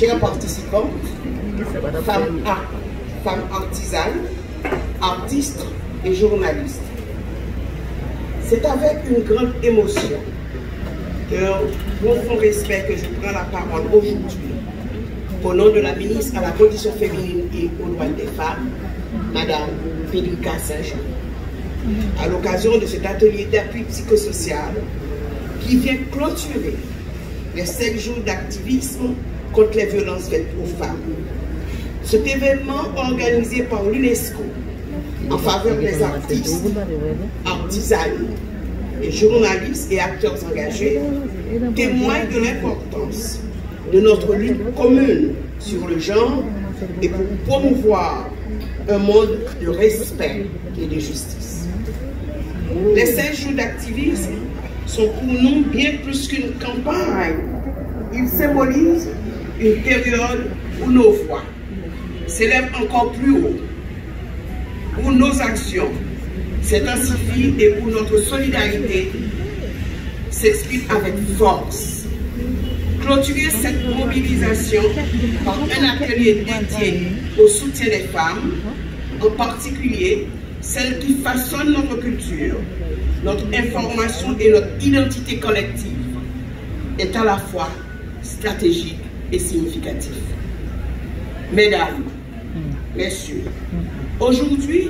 Chers participants, femmes artisanes, artistes et journalistes, c'est avec une grande émotion et un profond respect que je prends la parole aujourd'hui au nom de la ministre à la condition féminine et aux droits des femmes, Madame Félika Saint-Jean, à l'occasion de cet atelier d'appui psychosocial qui vient clôturer les 5 jours d'activisme contre les violences faites aux femmes. Cet événement organisé par l'UNESCO en faveur des artistes, artisanes et journalistes et acteurs engagés témoigne de l'importance de notre lutte commune sur le genre et pour promouvoir un monde de respect et de justice. Les 5 jours d'activisme sont pour nous bien plus qu'une campagne. Ils symbolisent une période où nos voix s'élèvent encore plus haut, où nos actions s'intensifient et où notre solidarité s'exprime avec force. Clôturer cette mobilisation par un atelier dédié au soutien des femmes, en particulier celles qui façonnent notre culture, notre information et notre identité collective, est à la fois stratégique et significatif. Mesdames, messieurs, aujourd'hui,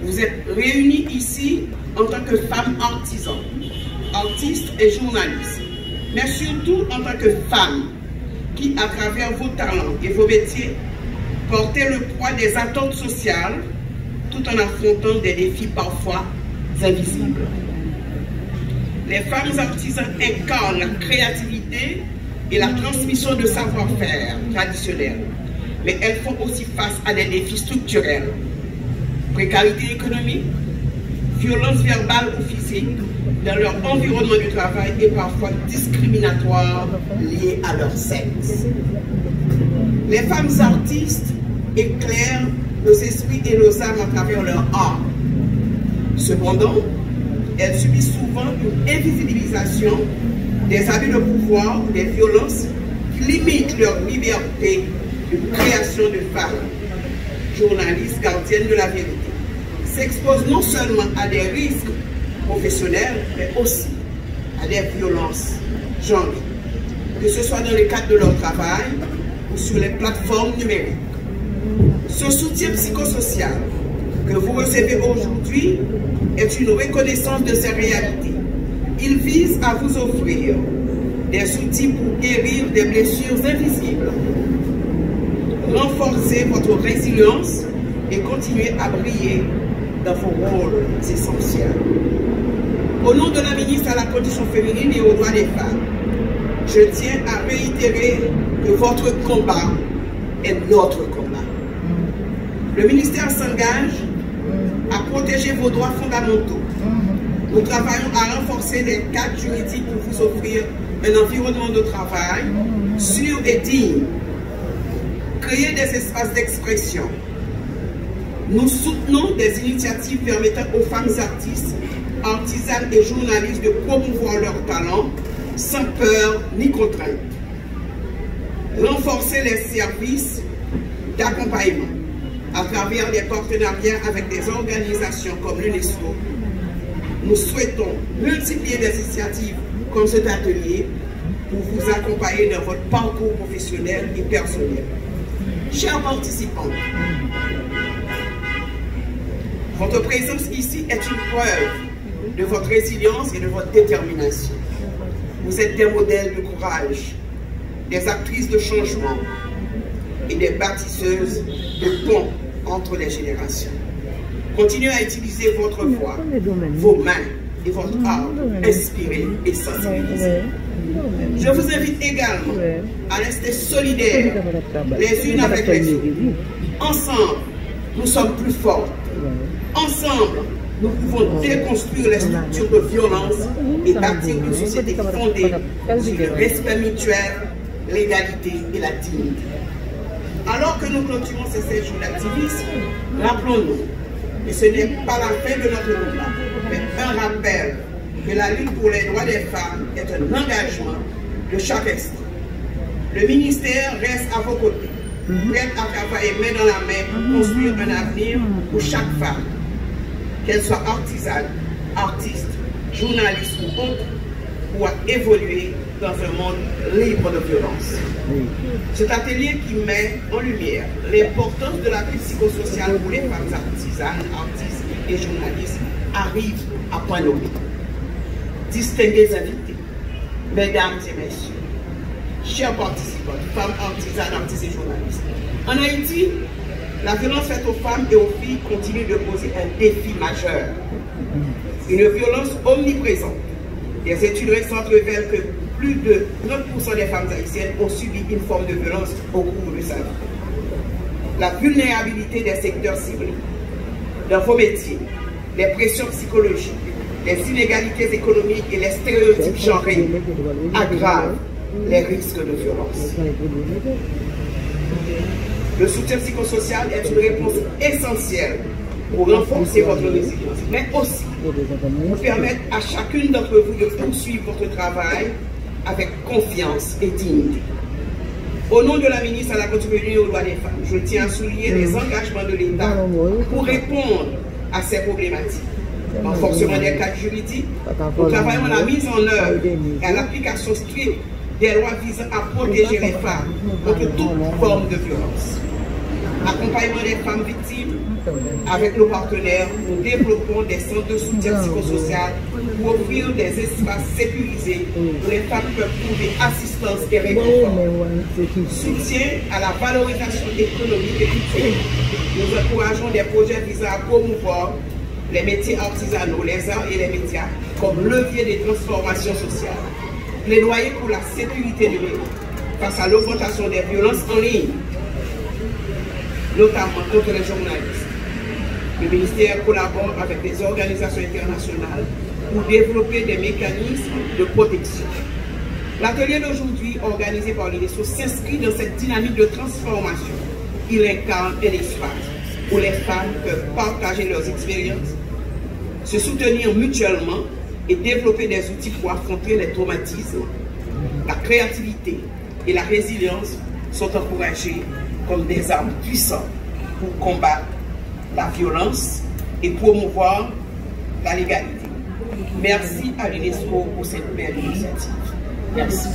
vous êtes réunis ici en tant que femmes artisans, artistes et journalistes, mais surtout en tant que femmes qui, à travers vos talents et vos métiers, portez le poids des attentes sociales tout en affrontant des défis parfois invisibles. Les femmes artisans incarnent la créativité et la transmission de savoir-faire traditionnels, mais elles font aussi face à des défis structurels, précarité économique, violence verbale ou physique dans leur environnement du travail et parfois discriminatoires liées à leur sexe. Les femmes artistes éclairent nos esprits et nos âmes à travers leur art. Cependant, elles subissent souvent une invisibilisation des abus de pouvoir ou des violences qui limitent leur liberté de création de femmes, journalistes, gardiennes de la vérité, s'exposent non seulement à des risques professionnels, mais aussi à des violences genrées, que ce soit dans le cadre de leur travail ou sur les plateformes numériques. Ce soutien psychosocial que vous recevez aujourd'hui est une reconnaissance de ces réalités. Il vise à vous offrir des outils pour guérir des blessures invisibles, renforcer votre résilience et continuer à briller dans vos rôles essentiels. Au nom de la ministre à la condition féminine et aux droits des femmes, je tiens à réitérer que votre combat est notre combat. Le ministère s'engage à protéger vos droits fondamentaux. Nous travaillons à renforcer les cadres juridiques pour vous offrir un environnement de travail sûr et digne. Créer des espaces d'expression. Nous soutenons des initiatives permettant aux femmes artistes, artisanes et journalistes de promouvoir leurs talents sans peur ni contrainte. Renforcer les services d'accompagnement à travers des partenariats avec des organisations comme l'UNESCO. Nous souhaitons multiplier des initiatives comme cet atelier pour vous accompagner dans votre parcours professionnel et personnel. Chers participants, votre présence ici est une preuve de votre résilience et de votre détermination. Vous êtes des modèles de courage, des actrices de changement et des bâtisseuses de ponts entre les générations. Continuez à utiliser votre voix, vos mains et votre art pour inspirer et sensibiliser. Je vous invite également à rester solidaires les unes avec les autres. Ensemble, nous sommes plus forts. Ensemble, nous pouvons déconstruire les structures de violence et bâtir une société fondée sur le respect mutuel, l'égalité et la dignité. Alors que nous clôturons ces 7 jours d'activisme, rappelons-nous que ce n'est pas la fin de notre combat, mais un rappel que la lutte pour les droits des femmes est un engagement de chaque instant. Le ministère reste à vos côtés, prêt à travailler main dans la main pour construire un avenir pour chaque femme, qu'elle soit artisane, artiste, journaliste ou autre, pour évoluer dans un monde libre de violence. Cet atelier qui met en lumière l'importance de la vie psychosociale pour les femmes artisanes, artistes et journalistes arrive à point nommé. Distingués invités, mesdames et messieurs, chers participants, femmes artisanes, artistes et journalistes. En Haïti, la violence faite aux femmes et aux filles continue de poser un défi majeur. Une violence omniprésente. Des études récentes révèlent que plus de 30% des femmes haïtiennes ont subi une forme de violence au cours de sa vie. La vulnérabilité des secteurs ciblés, dans vos métiers, les pressions psychologiques, les inégalités économiques et les stéréotypes genrés aggravent les risques de violence. Le soutien psychosocial est une réponse essentielle pour renforcer votre résilience, mais aussi pour permettre à chacune d'entre vous de poursuivre votre travail avec confiance et dignité. Au nom de la ministre à la continuité aux droits des femmes, je tiens à souligner les engagements de l'État pour répondre à ces problématiques. Renforcement des cadres juridiques, nous travaillons à la mise en œuvre et à l'application stricte des lois visant à protéger les femmes contre toute forme de violence. Accompagnement des femmes victimes, avec nos partenaires, nous développons des centres de soutien psychosocial pour offrir des espaces sécurisés où les femmes peuvent trouver assistance et réconfort. Soutien à la valorisation économique et culturelle. Nous encourageons des projets visant à promouvoir les métiers artisanaux, les arts et les médias comme levier des transformations sociales. Plaidoyer pour la sécurité numérique face à l'augmentation des violences en ligne, notamment contre les journalistes. Le ministère collabore avec des organisations internationales pour développer des mécanismes de protection. L'atelier d'aujourd'hui, organisé par l'UNESCO, s'inscrit dans cette dynamique de transformation. Il incarne un espace où les femmes peuvent partager leurs expériences, se soutenir mutuellement et développer des outils pour affronter les traumatismes. La créativité et la résilience sont encouragées comme des armes puissantes pour combattre la violence et promouvoir la légalité. Merci à l'UNESCO pour cette belle initiative. Merci.